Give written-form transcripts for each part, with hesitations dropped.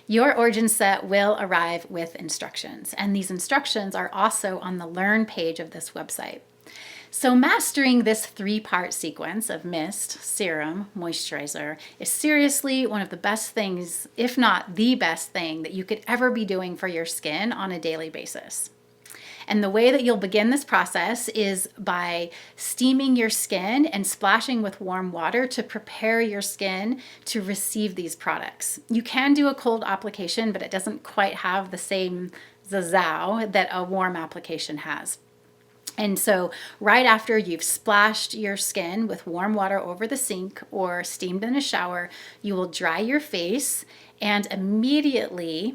Your Origin set will arrive with instructions, and these instructions are also on the Learn page of this website. So mastering this 3-part sequence of mist, serum, moisturizer is seriously one of the best things, if not the best thing, that you could ever be doing for your skin on a daily basis. And the way that you'll begin this process is by steaming your skin and splashing with warm water to prepare your skin to receive these products. You can do a cold application, but it doesn't quite have the same zazzow that a warm application has. And so right after you've splashed your skin with warm water over the sink or steamed in a shower, you will dry your face and immediately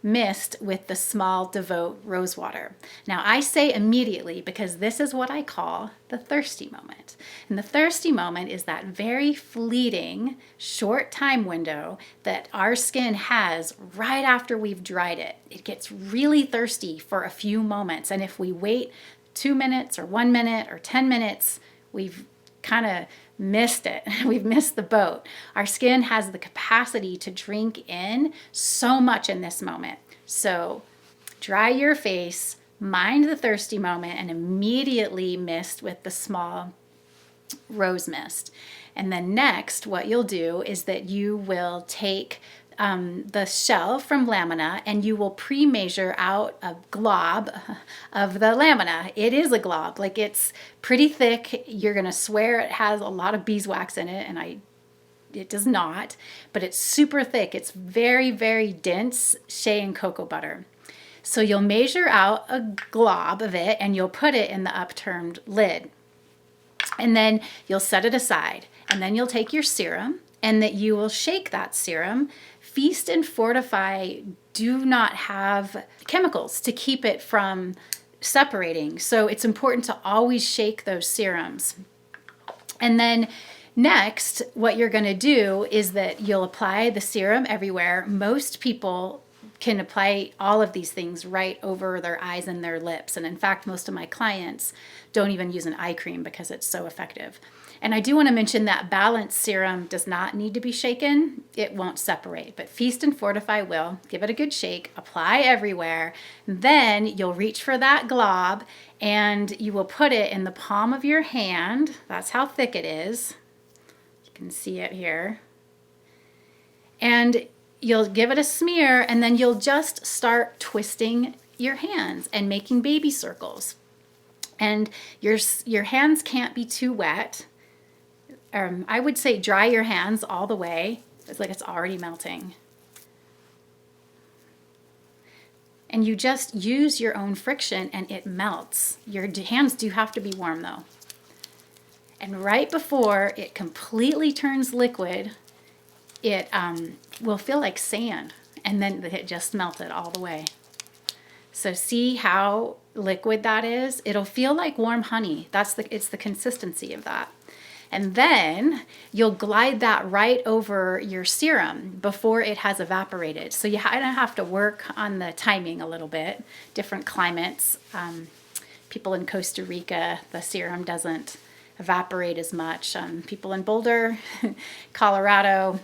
mist with the small Devote rose water. Now I say immediately because this is what I call the thirsty moment. And the thirsty moment is that very fleeting, short time window that our skin has right after we've dried it. It gets really thirsty for a few moments. And if we wait 2 minutes or 1 minute or 10 minutes, we've kind of missed it. We've missed the boat. Our skin has the capacity to drink in so much in this moment. So dry your face, mind the thirsty moment, and immediately mist with the small rose mist. And then next, what you'll do is that you will take the shell from lamina and you will pre-measure out a glob of the lamina. It is a glob, like it's pretty thick. You're gonna swear it has a lot of beeswax in it, and it does not, but it's super thick. It's very, very dense shea and cocoa butter. So you'll measure out a glob of it and you'll put it in the upturned lid. And then you'll set it aside. And then you'll take your serum and that you will shake that serum. Feast and Fortify do not have chemicals to keep it from separating. So it's important to always shake those serums. And then next, what you're going to do is that you'll apply the serum everywhere. Most people can apply all of these things right over their eyes and their lips. And in fact, most of my clients don't even use an eye cream because it's so effective. And I do want to mention that Balance serum does not need to be shaken. It won't separate, but Feast and Fortify will. Give it a good shake, apply everywhere. Then you'll reach for that glob and you will put it in the palm of your hand. That's how thick it is. You can see it here. And you'll give it a smear and then you'll just start twisting your hands and making baby circles. And your hands can't be too wet. I would say dry your hands all the way. It's like it's already melting. And you just use your own friction and it melts. Your hands do have to be warm though. And right before it completely turns liquid, it will feel like sand, and then it just melted all the way. So see how liquid that is? It'll feel like warm honey. It's the consistency of that. And then you'll glide that right over your serum before it has evaporated. So you have to work on the timing a little bit. Different climates. People in Costa Rica, the serum doesn't evaporate as much. People in Boulder, Colorado,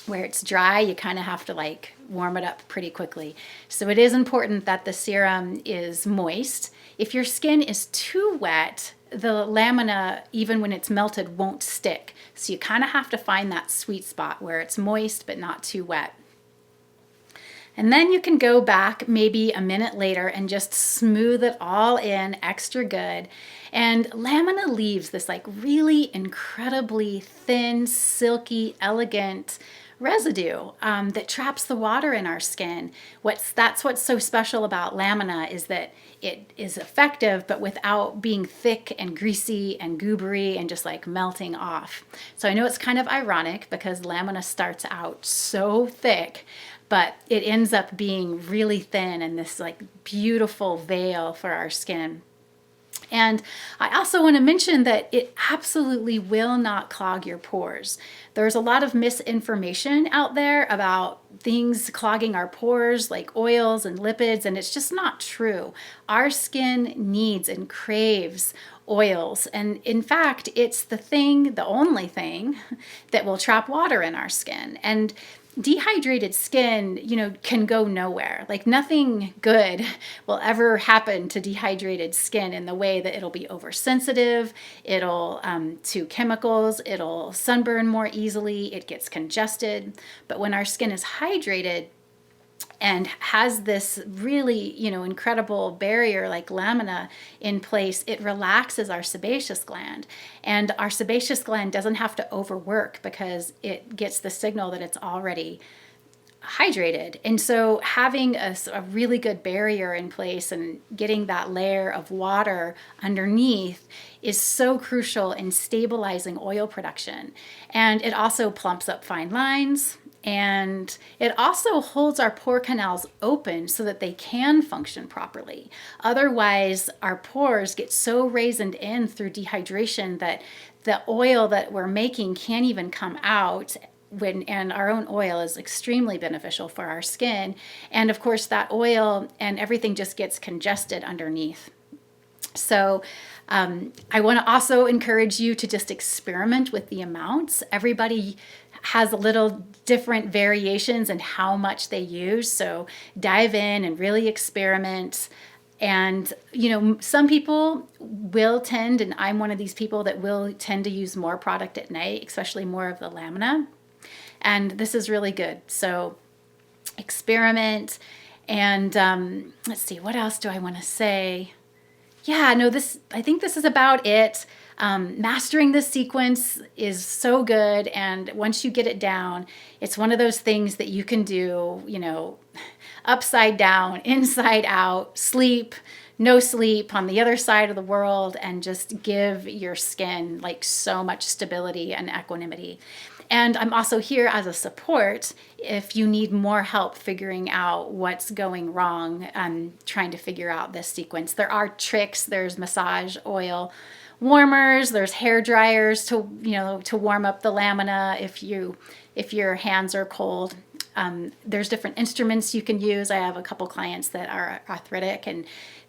where it's dry, you kind of have to like warm it up pretty quickly. So it is important that the serum is moist. If your skin is too wet, the lamina, even when it's melted, won't stick. So you kind of have to find that sweet spot where it's moist but not too wet. And then you can go back maybe a minute later and just smooth it all in extra good. And lamina leaves this like really incredibly thin, silky, elegant residue that traps the water in our skin. That's what's so special about lamina, is that it is effective but without being thick and greasy and goobery and just like melting off. So I know it's kind of ironic because lamina starts out so thick, but it ends up being really thin and this like beautiful veil for our skin. And I also want to mention that it absolutely will not clog your pores. There's a lot of misinformation out there about things clogging our pores like oils and lipids, and it's just not true. Our skin needs and craves oils. And in fact, it's the only thing that will trap water in our skin. And dehydrated skin, can go nowhere. Like nothing good will ever happen to dehydrated skin in the way that it'll be oversensitive, it'll to chemicals, it'll sunburn more easily, it gets congested. But when our skin is hydrated and has this really, incredible barrier like lamina in place, it relaxes our sebaceous gland. And our sebaceous gland doesn't have to overwork because it gets the signal that it's already hydrated. And so having a really good barrier in place and getting that layer of water underneath is so crucial in stabilizing oil production. And it also plumps up fine lines. And it also holds our pore canals open so that they can function properly. Otherwise, our pores get so raised in through dehydration that the oil that we're making can't even come out. And our own oil is extremely beneficial for our skin. And of course, that oil and everything just gets congested underneath. So I want to also encourage you to just experiment with the amounts. Everybody has a little different variations in how much they use. So dive in and really experiment. And, some people will tend, and I'm one of these people that will tend to use more product at night, especially more of the lamina. And this is really good. So experiment. And let's see, what else do I want to say? Yeah, no, I think this is about it. Mastering this sequence is so good. And once you get it down, it's one of those things that you can do, upside down, inside out, sleep, no sleep, on the other side of the world, and just give your skin like so much stability and equanimity. And I'm also here as a support if you need more help figuring out what's going wrong and trying to figure out this sequence. There are tricks. There's massage oil warmers. There's hair dryers to warm up the lamina if your hands are cold. There's different instruments you can use. I have a couple clients that are arthritic and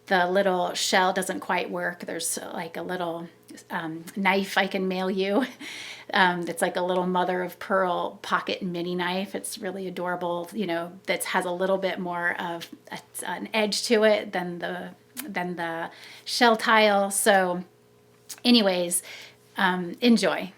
the little shell doesn't quite work. There's like a little knife I can mail you. It's like a little mother of pearl pocket mini knife. It's really adorable, that has a little bit more of an edge to it than the shell tile. So anyways, enjoy.